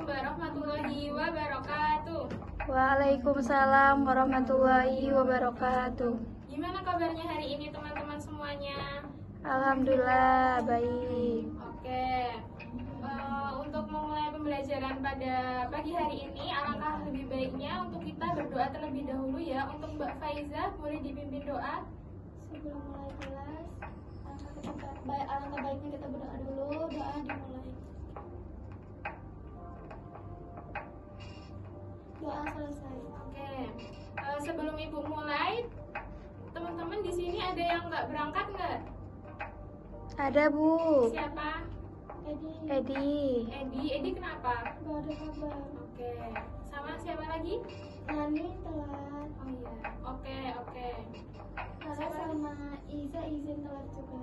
warahmatullahi wabarakatuh. Waalaikumsalam warahmatullahi wabarakatuh. Gimana kabarnya hari ini teman-teman semuanya? Alhamdulillah baik. Oke, untuk memulai pembelajaran pada pagi hari ini, alangkah lebih baiknya untuk kita berdoa terlebih dahulu ya. Untuk Mbak Faiza, boleh dipimpin doa? Sebelum mulai kelas, alangkah baiknya kita berdoa dulu. Doa dimulai. Doa selesai. Oke, sebelum Ibu mulai, teman-teman di sini ada yang nggak berangkat nggak? Ada Bu. Siapa? Edi. Edi kenapa? Gak ada kabar. Oke, sama siapa lagi? Nani telat. Oh iya, oke. Sarah sama Iza izin telat juga.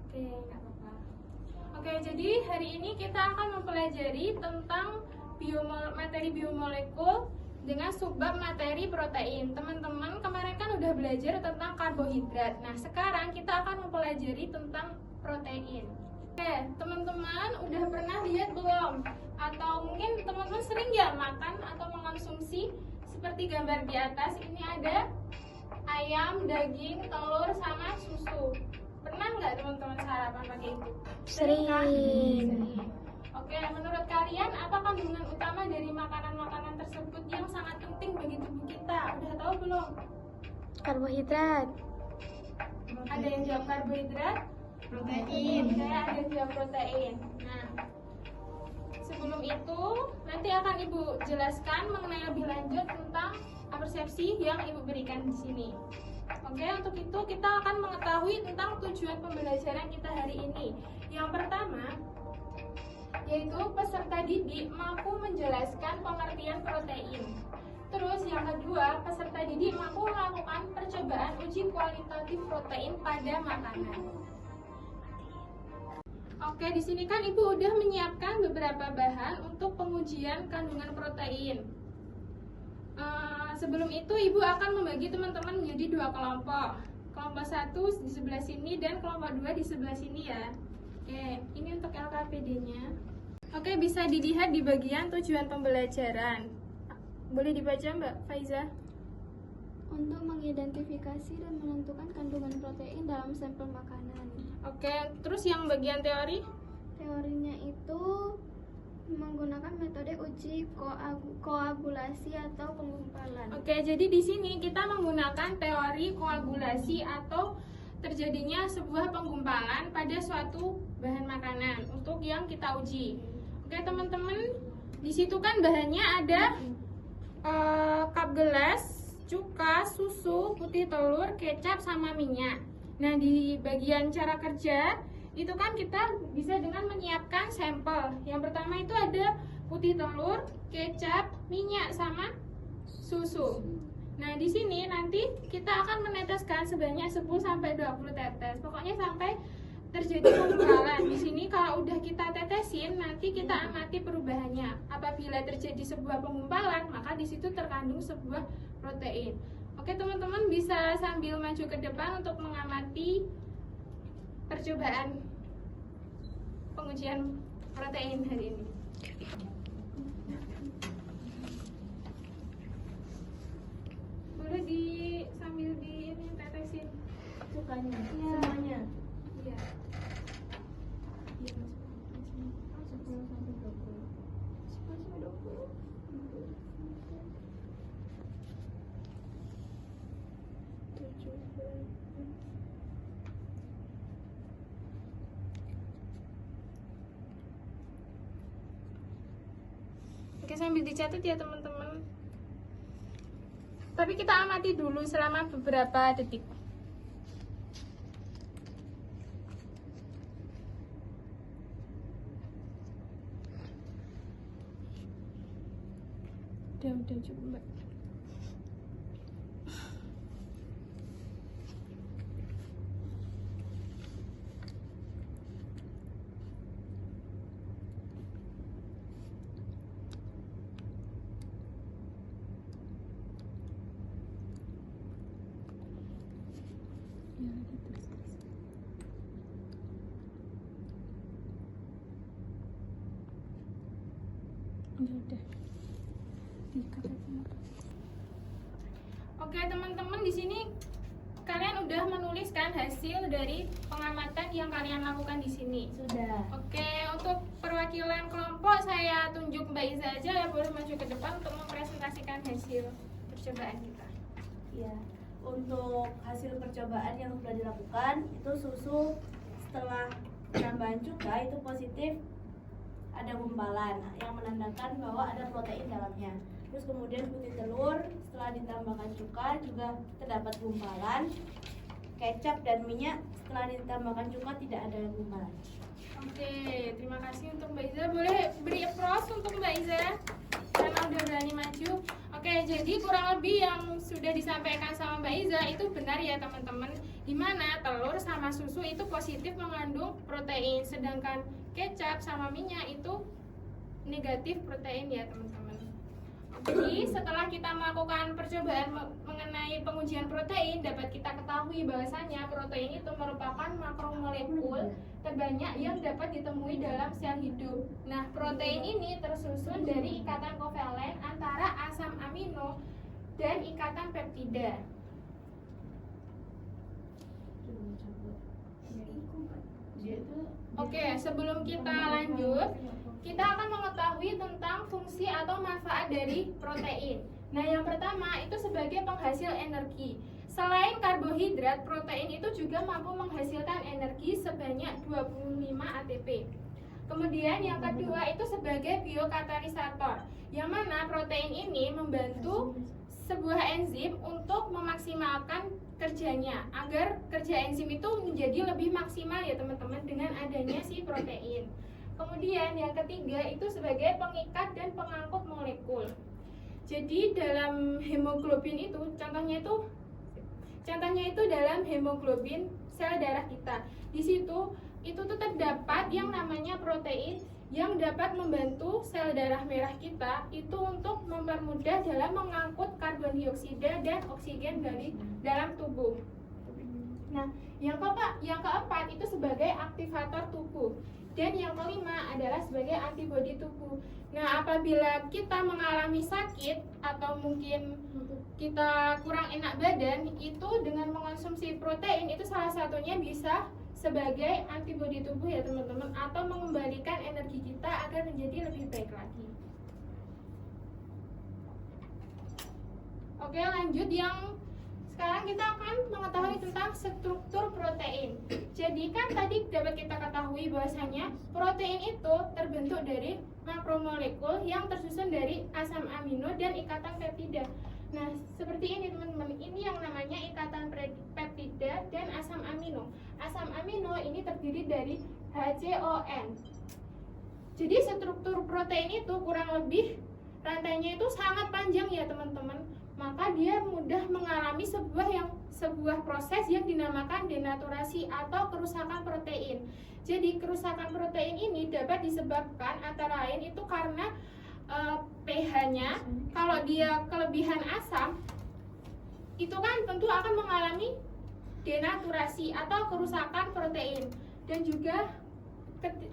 Oke, nggak apa-apa. Oke, jadi hari ini kita akan mempelajari tentang materi biomolekul dengan subbab materi protein. Teman-teman kemarin kan udah belajar tentang karbohidrat. Nah, sekarang kita akan mempelajari tentang protein. Oke, teman-teman udah pernah lihat belum? Atau mungkin teman-teman sering ya makan atau mengonsumsi seperti gambar di atas. Ini ada ayam, daging, telur, sama susu. Pernah nggak teman-teman sarapan pakai itu? Sering. Oke, menurut kalian apa kandungan utama dari makanan-makanan tersebut yang sangat penting bagi tubuh kita? Udah tahu belum? Karbohidrat. Ada yang jawab karbohidrat? Protein. Oke, ada yang jawab protein. Nah, sebelum itu nanti akan Ibu jelaskan mengenai lebih lanjut tentang persepsi yang Ibu berikan di sini. Oke, untuk itu kita akan mengetahui tentang tujuan pembelajaran kita hari ini. Yang pertama, yaitu peserta didik mampu menjelaskan pengertian protein. Terus yang kedua, peserta didik mampu melakukan percobaan uji kualitatif protein pada makanan. Oke, di sini kan Ibu udah menyiapkan beberapa bahan untuk pengujian kandungan protein. Sebelum itu Ibu akan membagi teman-teman menjadi dua kelompok. Kelompok satu di sebelah sini dan kelompok dua di sebelah sini ya. Oke, ini untuk LKPD-nya. Oke, bisa dilihat di bagian tujuan pembelajaran. Boleh dibaca Mbak Faiza? Untuk mengidentifikasi dan menentukan kandungan protein dalam sampel makanan. Oke, terus yang bagian teori? Teorinya itu menggunakan metode uji koagulasi atau penggumpalan. Oke, jadi di sini kita menggunakan teori koagulasi atau terjadinya sebuah penggumpalan pada suatu bahan makanan untuk yang kita uji. Oke, teman-teman, di situ kan bahannya ada cup gelas, cuka, susu, putih telur, kecap, sama minyak. Nah, di bagian cara kerja itu kan kita bisa dengan menyiapkan sampel. Yang pertama itu ada putih telur, kecap, minyak, sama susu. Nah, di sini nanti kita akan meneteskan sebanyak 10-20 tetes. Pokoknya sampai terjadi penggumpalan. Di sini kalau udah kita tetesin, nanti kita amati perubahannya. Apabila terjadi sebuah penggumpalan, maka di situ terkandung sebuah protein. Oke, teman-teman bisa sambil maju ke depan untuk mengamati percobaan pengujian protein hari ini. Boleh sambil ini tetesin cukanya semuanya. Iya. Iya, Mas. 10-20. 10-20. Oke, sambil dicatat ya teman-teman. Tapi kita amati dulu selama beberapa detik. Udah cukup Mbak. udah diikat aja. Oke teman-teman, di sini kalian udah menuliskan hasil dari pengamatan yang kalian lakukan di sini. Sudah. Oke, untuk perwakilan kelompok saya tunjuk Mbak Iza aja ya, boleh maju ke depan untuk mempresentasikan hasil percobaan kita. Ya, untuk hasil percobaan yang sudah dilakukan itu susu setelah penambahan cuka itu positif, ada gumpalan yang menandakan bahwa ada protein dalamnya. Terus kemudian putih telur setelah ditambahkan cuka juga terdapat gumpalan. Kecap dan minyak setelah ditambahkan cuka tidak ada gumpalan. Oke, terima kasih untuk Mbak Iza. Boleh beri applause untuk Mbak Iza karena udah berani maju. Oke, jadi kurang lebih yang sudah disampaikan sama Mbak Iza itu benar ya teman-teman. Dimana telur sama susu itu positif mengandung protein, sedangkan kecap sama minyak itu negatif protein ya teman-teman. Jadi setelah kita melakukan percobaan mengenai pengujian protein, dapat kita ketahui bahwasanya protein itu merupakan makromolekul terbanyak yang dapat ditemui dalam sel hidup. Nah, protein ini tersusun dari ikatan kovalen antara asam amino dan ikatan peptida. Oke, sebelum kita lanjut, kita akan mengetahui tentang fungsi atau manfaat dari protein. Nah, yang pertama itu sebagai penghasil energi. Selain karbohidrat, protein itu juga mampu menghasilkan energi sebanyak 25 ATP. Kemudian yang kedua itu sebagai biokatalisator, yang mana protein ini membantu sebuah enzim untuk memaksimalkan kerjanya agar kerja enzim itu menjadi lebih maksimal ya teman-teman dengan adanya si protein. Kemudian yang ketiga itu sebagai pengikat dan pengangkut molekul. Jadi dalam hemoglobin itu contohnya itu dalam hemoglobin sel darah kita. Di situ itu tuh terdapat yang namanya protein yang dapat membantu sel darah merah kita itu untuk mempermudah dalam mengangkut karbon dioksida dan oksigen dari dalam tubuh. Nah, yang keempat itu sebagai aktivator tubuh. Dan yang kelima adalah sebagai antibodi tubuh. Nah, apabila kita mengalami sakit atau mungkin kita kurang enak badan, itu dengan mengonsumsi protein itu salah satunya bisa sebagai antibodi tubuh ya teman-teman, atau mengembalikan energi kita agar menjadi lebih baik lagi. Oke, lanjut yang sekarang kita akan mengetahui tentang struktur protein. Jadi kan tadi dapat kita ketahui bahwasanya protein itu terbentuk dari makromolekul yang tersusun dari asam amino dan ikatan peptida. Nah, seperti ini teman-teman. Ini yang namanya ikatan peptida dan asam amino. Asam amino ini terdiri dari HCON. Jadi struktur protein itu kurang lebih rantainya itu sangat panjang ya teman-teman. Maka dia mudah mengalami sebuah proses yang dinamakan denaturasi atau kerusakan protein. Jadi kerusakan protein ini dapat disebabkan antara lain itu karena pH-nya, kalau dia kelebihan asam, itu kan tentu akan mengalami denaturasi atau kerusakan protein. Dan juga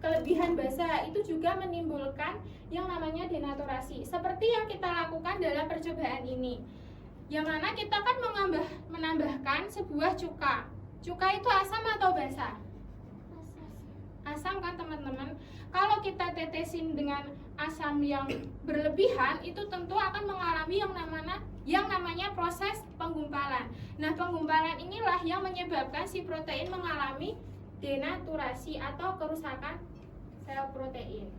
kelebihan basa itu juga menimbulkan yang namanya denaturasi. Seperti yang kita lakukan dalam percobaan ini, yang mana kita kan menambahkan sebuah cuka. Cuka itu asam atau basa? Asam kan teman-teman. Kalau kita tetesin dengan asam yang berlebihan, itu tentu akan mengalami yang namanya proses penggumpalan. Nah, penggumpalan inilah yang menyebabkan si protein mengalami denaturasi atau kerusakan sel protein.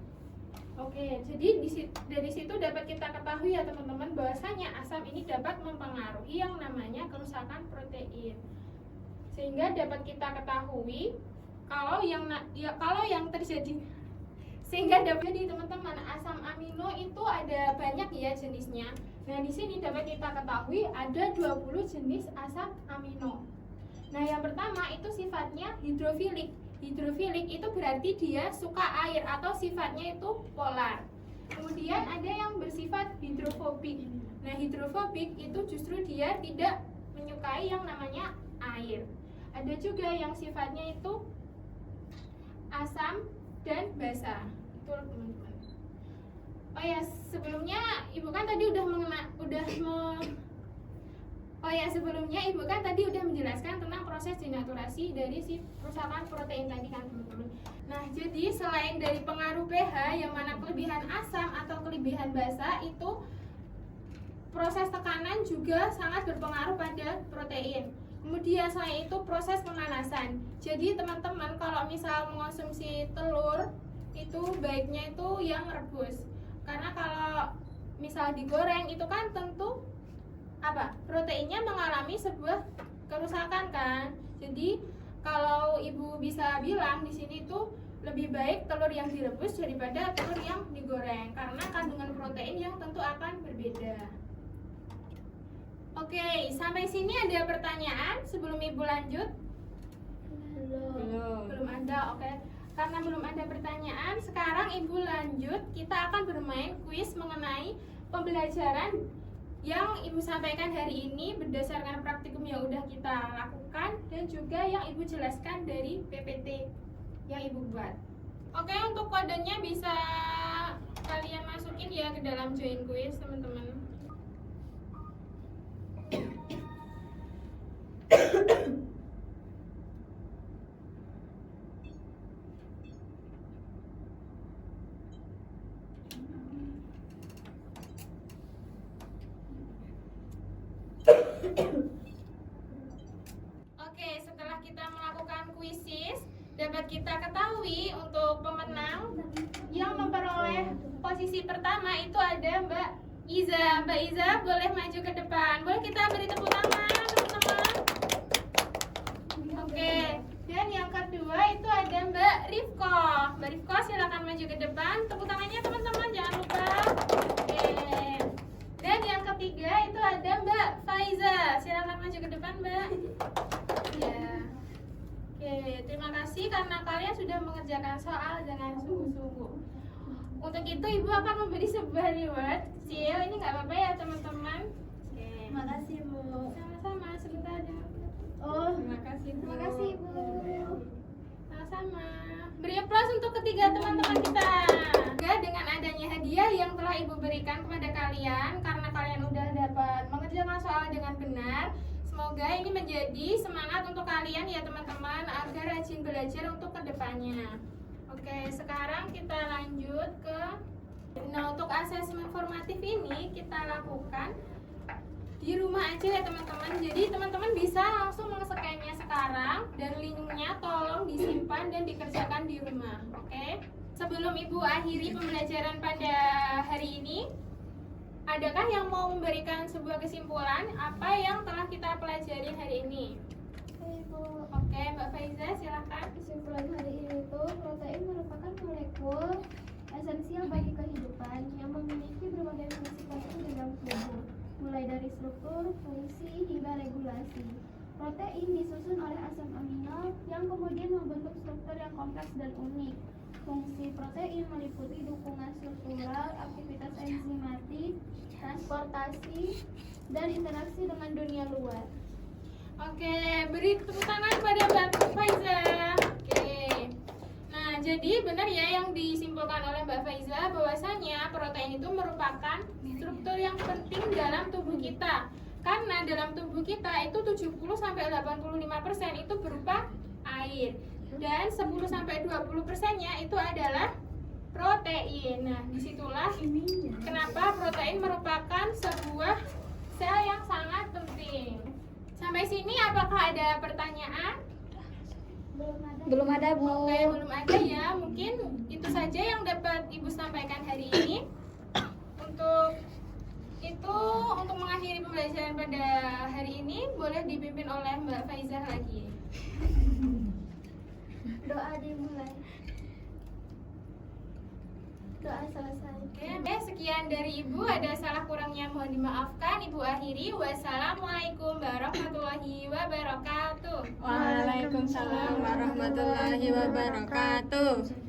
Oke, jadi dari situ dapat kita ketahui ya teman-teman bahwasanya asam ini dapat mempengaruhi yang namanya kerusakan protein. Sehingga dapat kita ketahui kalau yang terjadi, sehingga dapat jadi teman-teman asam amino itu ada banyak ya jenisnya. Nah, di sini dapat kita ketahui ada 20 jenis asam amino. Nah, yang pertama itu sifatnya hidrofilik. Hidrofilik itu berarti dia suka air atau sifatnya itu polar. Kemudian ada yang bersifat hidrofobik. Nah, hidrofobik itu justru dia tidak menyukai yang namanya air. Ada juga yang sifatnya itu asam dan basa. Betul, teman-teman. Oh ya, sebelumnya Ibu kan tadi udah menjelaskan tentang proses denaturasi dari si perusakan protein tadi kan teman-teman. Nah, jadi selain dari pengaruh pH yang mana kelebihan asam atau kelebihan basa itu proses tekanan juga sangat berpengaruh pada protein. Kemudian selain itu proses pemanasan. Jadi teman-teman kalau misal mengonsumsi telur itu baiknya itu yang rebus. Karena kalau misal digoreng itu kan tentu proteinnya mengalami sebuah kerusakan kan. Jadi kalau Ibu bisa bilang di sini tuh lebih baik telur yang direbus daripada telur yang digoreng karena kandungan protein yang tentu akan berbeda. Oke, sampai sini ada pertanyaan sebelum Ibu lanjut? Belum ada, oke. Karena belum ada pertanyaan, sekarang Ibu lanjut. Kita akan bermain kuis mengenai pembelajaran yang Ibu sampaikan hari ini berdasarkan praktikum yang udah kita lakukan dan juga yang Ibu jelaskan dari PPT yang Ibu buat. Oke, untuk kodenya bisa kalian masukin ya ke dalam join quiz, teman-teman. Oke, setelah kita melakukan kuisis, dapat kita ketahui untuk pemenang yang memperoleh posisi pertama itu ada Mbak Iza. Mbak Iza boleh maju ke depan. Boleh kita beri tepuk tangan, teman-teman. Oke, dan yang kedua itu ada Mbak Rifko. Mbak Rifko silakan maju ke depan. Tepuk tangannya teman-teman, jangan lupa. Oke. Dan yang ketiga itu ada Mbak Faiza. Silakan maju ke depan, Mbak. Ya. Oke, terima kasih karena kalian sudah mengerjakan soal dengan sungguh-sungguh. Untuk itu Ibu akan memberi sebuah reward. Sil, ini nggak apa-apa ya teman-teman. Oke. Terima kasih, Bu. Sama-sama, sebentar aja. Oh, Terima kasih, Bu. terima kasih, Bu. Sama-sama. Beri aplaus untuk ketiga teman-teman kita. Juga dengan adanya hadiah yang telah Ibu berikan kepada kalian karena kalian udah dapat mengerjakan soal dengan benar. Semoga ini menjadi semangat untuk kalian ya teman-teman agar rajin belajar untuk kedepannya. Oke, sekarang kita lanjut ke untuk asesmen formatif ini kita lakukan di rumah aja ya teman-teman. Jadi teman-teman bisa langsung men-scan-nya sekarang dan linknya tolong disimpan dan dikerjakan di rumah. Oke. Sebelum Ibu akhiri pembelajaran pada hari ini, adakah yang mau memberikan sebuah kesimpulan apa yang telah kita pelajari hari ini? Ibu, Oke, Mbak Faiza silakan. kesimpulan hari ini itu protein merupakan molekul esensial bagi kehidupan yang memiliki berbagai fungsi penting di dalam tubuh, mulai dari struktur, fungsi, hingga regulasi. Protein disusun oleh asam amino yang kemudian membentuk struktur yang kompleks dan unik. Fungsi protein meliputi dukungan struktural, aktivitas enzimatik, transportasi, dan interaksi dengan dunia luar. Oke, beri tepuk tangan pada Mbak Faiza. Oke. Nah, jadi benar ya yang disimpulkan oleh Mbak Faiza bahwasanya protein itu merupakan struktur yang penting dalam tubuh kita. Karena dalam tubuh kita itu 70-85% itu berupa air. Dan 10-20%-nya itu adalah protein. Nah, disitulah kenapa protein merupakan sebuah sel yang sangat penting. Sampai sini apakah ada pertanyaan? Belum ada, Bu. Oke, belum ada ya. Mungkin itu saja yang dapat Ibu sampaikan hari ini. Untuk mengakhiri pembelajaran pada hari ini boleh dipimpin oleh Mbak Faiza lagi. Doa dimulai. Doa selesai. Oke, sekian dari Ibu. Ada salah kurangnya mohon dimaafkan. Ibu akhiri. Wassalamualaikum warahmatullahi wabarakatuh. Waalaikumsalam warahmatullahi wabarakatuh.